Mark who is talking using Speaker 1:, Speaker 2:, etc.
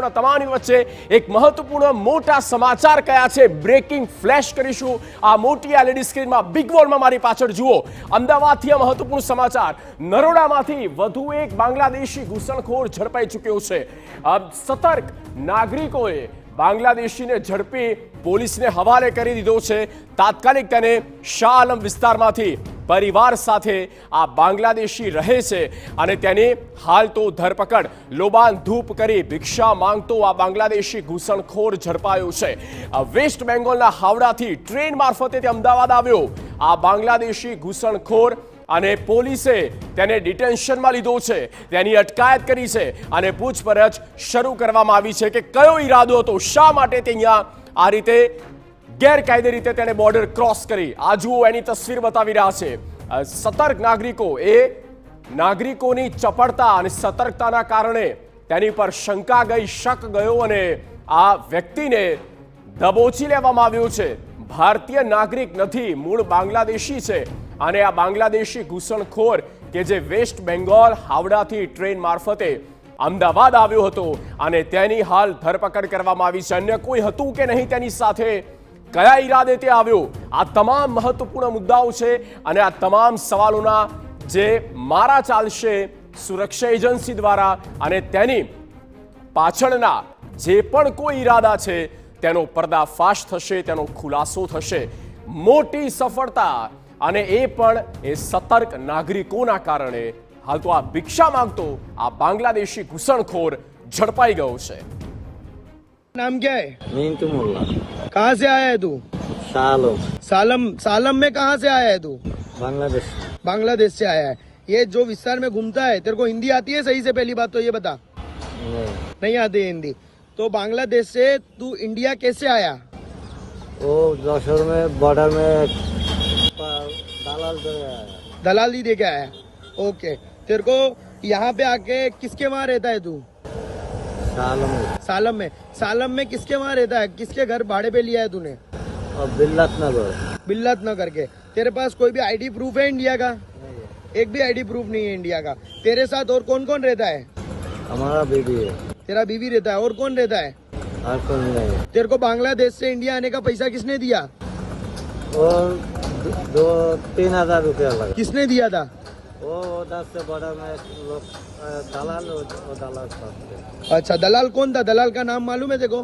Speaker 1: આપણા તમામની વચ્ચે એક મહત્વપૂર્ણ મોટા સમાચાર કયા છે બ્રેકિંગ ફ્લેશ કરીશું આ મોટી એલઈડી સ્ક્રીનમાં બિગ વોલમાં મારી પાછળ જુઓ અમદાવાદથી આ મહત્વપૂર્ણ સમાચાર નરોડામાંથી વધુ એક બાંગ્લાદેશી ઘૂસણખોર ઝડપાઈ ચૂક્યો છે સતર્ક નાગરિકોએ બાંગ્લાદેશીને ઝડપી પોલીસને હવાલે કરી દીધો છે તાત્કાલિક તેને શાહ આલમ વિસ્તારમાંથી પરિવાર સાથે આ બાંગ્લાદેશી રહે છે અને તેની હાલ તો ધરપકડ લોબાન ધૂપ કરી ભિક્ષા માંગતો આ બાંગ્લાદેશી ઘૂસણખોર ઝડપાયો છે વેસ્ટ બેંગોલના હાવડાથી ટ્રેન મારફતે તે અમદાવાદ આવ્યો આ બાંગ્લાદેશી ઘૂસણખોર અને પોલીસે તેને ડિટેન્શનમાં લીધો છે તેની અટકાયત કરી છે અને પૂછપરછ શરૂ કરવામાં આવી છે કે કયો ઈરાદો હતો શા માટે તે અહીંયા આ રીતે ગેરકાયદે રીતે તેને બોર્ડર ક્રોસ કરી આ જુઓ એની તસવીર બતાવી રહ્યા છે સતર્ક નાગરિકો એ નાગરિકોની ચપળતા અને સતર્કતાના કારણે તેની પર શંકા ગઈ શક ગયો અને આ વ્યક્તિને દબોચી લેવામાં આવ્યો છે ભારતીય નાગરિક નથી મૂળ બાંગ્લાદેશી છે અને આ બાંગ્લાદેશી ઘૂસણખોર કે જે વેસ્ટ બેંગોલ હાવડાથી ટ્રેન મારફતે અમદાવાદ આવ્યો હતો અને તેની હાલ ધરપકડ કરવામાં આવી છે અન્ય કોઈ હતું કે નહીં તેની સાથે કયા ઈરાદે તે આવ્યો આ તમામ મહત્વપૂર્ણ મુદ્દાઓ છે અને આ તમામ સવાલોના જે મારા ચાલશે સુરક્ષા એજન્સી દ્વારા અને તેની પાછળના જે પણ કોઈ ઈરાદા છે તેનો પર્દાફાશ થશે તેનો ખુલાસો થશે મોટી સફળતા અને એ પણ એ સતર્ક નાગરિકોના કારણે હાલ તો આ ભિક્ષા માંગતો આ બાંગ્લાદેશી घुसणखोर झड़पाई गयो છે
Speaker 2: नाम क्या है?
Speaker 3: मिंटू मुल्ला।
Speaker 2: कहाँ से आया है तू?
Speaker 3: सालों।
Speaker 2: सालम में कहाँ से आया है तू?
Speaker 3: बांग्लादेश।
Speaker 2: बांग्लादेश से आया है। ये जो विस्तार में घूमता है तेरे को हिंदी आती है सही से? पहली बात तो ये बता। नहीं आती है हिंदी। तो बांग्लादेश से तू इंडिया कैसे आया?
Speaker 3: वो जोशोर में बॉर्डर में दलाल दे आया।
Speaker 2: दलाल ही दे के आया। ओके। तेरे को यहाँ पे आके किसके वहाँ रहता है तू? सालम में किसके वहाँ रहता है? किसके घर भाड़े पे लिया है तूने?
Speaker 3: और बिल्लत
Speaker 2: नगर के। तेरे पास कोई भी आईडी प्रूफ है इंडिया का? एक भी आईडी प्रूफ नहीं है इंडिया का। तेरे साथ और कौन कौन रहता है?
Speaker 3: हमारा बीवी है।
Speaker 2: तेरा बीवी रहता है और कौन रहता है?
Speaker 3: और कौन नहीं।
Speaker 2: तेरे को बांग्लादेश से इंडिया आने का पैसा किसने दिया?
Speaker 3: और 2-3 रुपया लगा।
Speaker 2: किसने दिया था?
Speaker 3: वो 10 से बड़ा में लोग दलाल।
Speaker 2: अच्छा दलाल कौन था? दलाल का नाम मालूम है तेरे को?